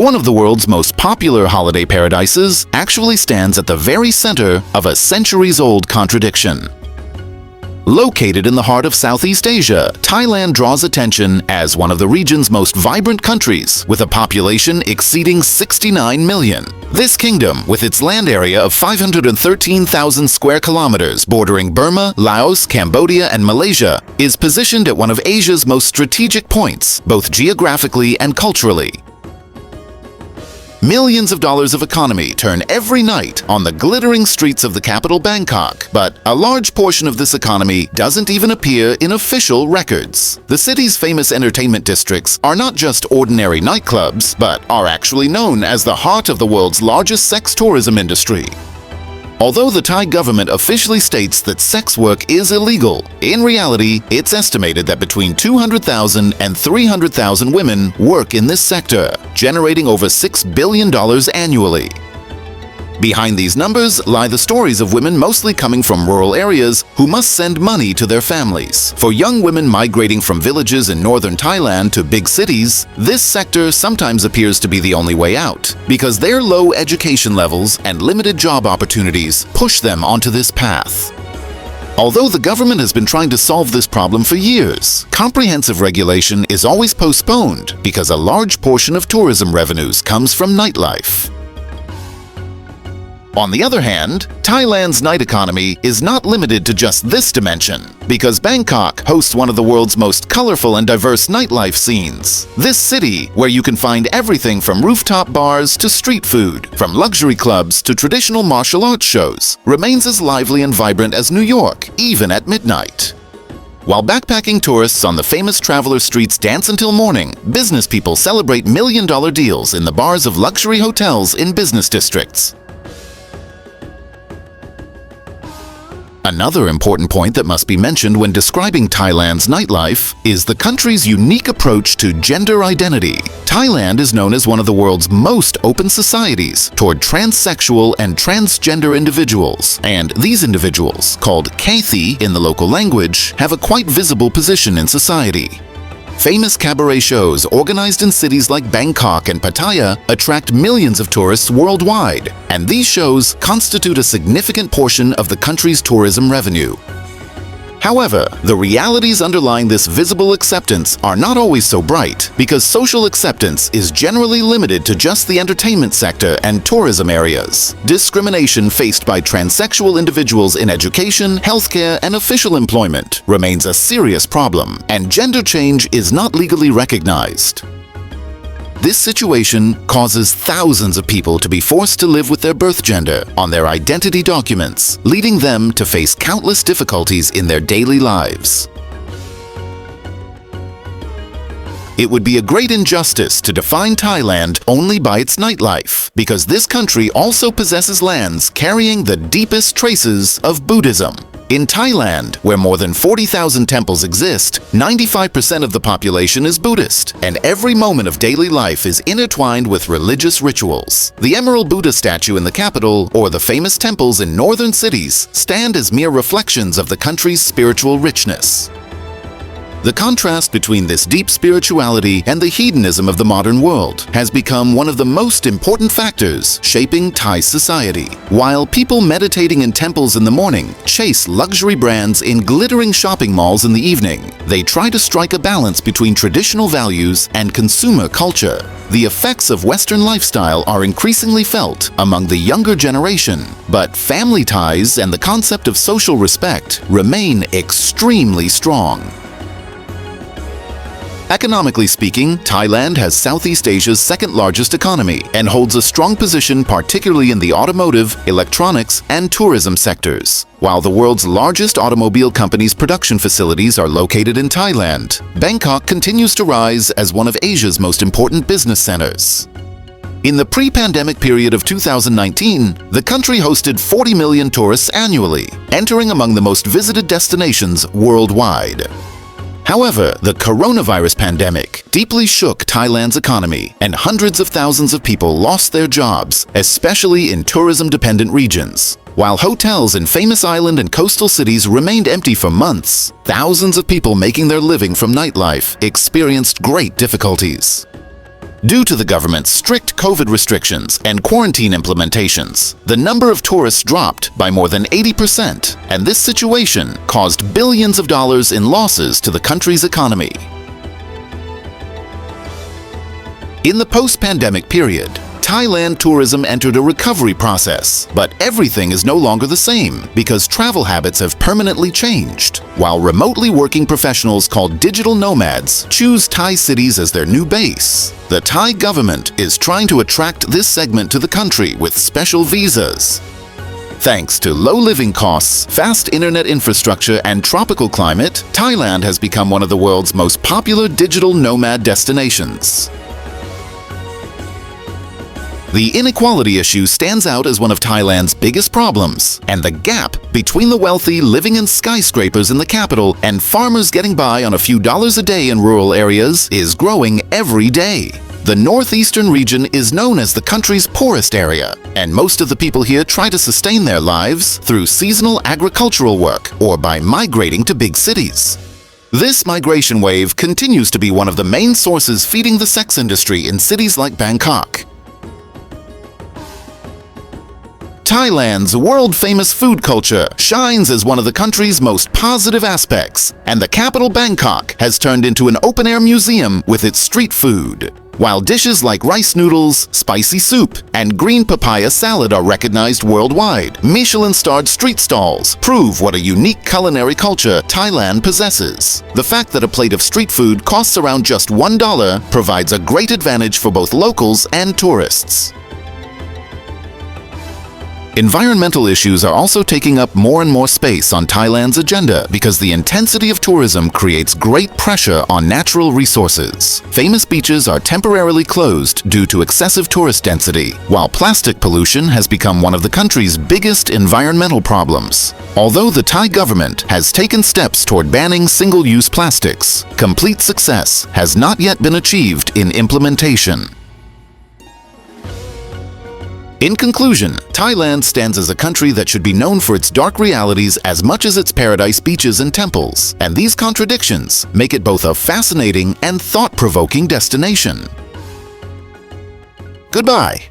one of the world's most popular holiday paradises, actually stands at the very center of a centuries-old contradiction. Located in the heart of Southeast Asia, Thailand draws attention as one of the region's most vibrant countries, with a population exceeding 69 million. This kingdom, with its land area of 513,000 square kilometers bordering Burma, Laos, Cambodia, and Malaysia, is positioned at one of Asia's most strategic points, both geographically and culturally. Millions of dollars of economy turn every night on the glittering streets of the capital Bangkok, but a large portion of this economy doesn't even appear in official records. The city's famous entertainment districts are not just ordinary nightclubs, but are actually known as the heart of the world's largest sex tourism industry. Although the Thai government officially states that sex work is illegal, in reality, it's estimated that between 200,000 and 300,000 women work in this sector, generating over $6 billion annually. Behind these numbers lie the stories of women mostly coming from rural areas who must send money to their families. For young women migrating from villages in northern Thailand to big cities, this sector sometimes appears to be the only way out, because their low education levels and limited job opportunities push them onto this path. Although the government has been trying to solve this problem for years, comprehensive regulation is always postponed because a large portion of tourism revenues comes from nightlife. On the other hand, Thailand's night economy is not limited to just this dimension, because Bangkok hosts one of the world's most colorful and diverse nightlife scenes. This city, where you can find everything from rooftop bars to street food, from luxury clubs to traditional martial arts shows, remains as lively and vibrant as New York, even at midnight. While backpacking tourists on the famous traveler streets dance until morning, business people celebrate million-dollar deals in the bars of luxury hotels in business districts. Another important point that must be mentioned when describing Thailand's nightlife is the country's unique approach to gender identity. Thailand is known as one of the world's most open societies toward transsexual and transgender individuals, and these individuals, called Kathi in the local language, have a quite visible position in society. Famous cabaret shows organized in cities like Bangkok and Pattaya attract millions of tourists worldwide, and these shows constitute a significant portion of the country's tourism revenue. However, the realities underlying this visible acceptance are not always so bright, because social acceptance is generally limited to just the entertainment sector and tourism areas. Discrimination faced by transsexual individuals in education, healthcare, and official employment remains a serious problem, and gender change is not legally recognized. This situation causes thousands of people to be forced to live with their birth gender on their identity documents, leading them to face countless difficulties in their daily lives. It would be a great injustice to define Thailand only by its nightlife, because this country also possesses lands carrying the deepest traces of Buddhism. In Thailand, where more than 40,000 temples exist, 95% of the population is Buddhist, and every moment of daily life is intertwined with religious rituals. The Emerald Buddha statue in the capital, or the famous temples in northern cities, stand as mere reflections of the country's spiritual richness. The contrast between this deep spirituality and the hedonism of the modern world has become one of the most important factors shaping Thai society. While people meditating in temples in the morning chase luxury brands in glittering shopping malls in the evening, they try to strike a balance between traditional values and consumer culture. The effects of Western lifestyle are increasingly felt among the younger generation, but family ties and the concept of social respect remain extremely strong. Economically speaking, Thailand has Southeast Asia's second-largest economy and holds a strong position particularly in the automotive, electronics, and tourism sectors. While the world's largest automobile company's production facilities are located in Thailand, Bangkok continues to rise as one of Asia's most important business centers. In the pre-pandemic period of 2019, the country hosted 40 million tourists annually, entering among the most visited destinations worldwide. However, the coronavirus pandemic deeply shook Thailand's economy, and hundreds of thousands of people lost their jobs, especially in tourism-dependent regions. While hotels in famous island and coastal cities remained empty for months, thousands of people making their living from nightlife experienced great difficulties. Due to the government's strict COVID restrictions and quarantine implementations, the number of tourists dropped by more than 80%, and this situation caused billions of dollars in losses to the country's economy. In the post-pandemic period, Thailand tourism entered a recovery process, but everything is no longer the same because travel habits have permanently changed. While remotely working professionals called digital nomads choose Thai cities as their new base, the Thai government is trying to attract this segment to the country with special visas. Thanks to low living costs, fast internet infrastructure, and tropical climate, Thailand has become one of the world's most popular digital nomad destinations. The inequality issue stands out as one of Thailand's biggest problems, and the gap between the wealthy living in skyscrapers in the capital and farmers getting by on a few dollars a day in rural areas is growing every day. The northeastern region is known as the country's poorest area, and most of the people here try to sustain their lives through seasonal agricultural work or by migrating to big cities. This migration wave continues to be one of the main sources feeding the sex industry in cities like Bangkok. Thailand's world-famous food culture shines as one of the country's most positive aspects, and the capital Bangkok has turned into an open-air museum with its street food. While dishes like rice noodles, spicy soup, and green papaya salad are recognized worldwide, Michelin-starred street stalls prove what a unique culinary culture Thailand possesses. The fact that a plate of street food costs around just $1 provides a great advantage for both locals and tourists. Environmental issues are also taking up more and more space on Thailand's agenda because the intensity of tourism creates great pressure on natural resources. Famous beaches are temporarily closed due to excessive tourist density, while plastic pollution has become one of the country's biggest environmental problems. Although the Thai government has taken steps toward banning single-use plastics, complete success has not yet been achieved in implementation. In conclusion, Thailand stands as a country that should be known for its dark realities as much as its paradise beaches and temples, and these contradictions make it both a fascinating and thought-provoking destination. Goodbye.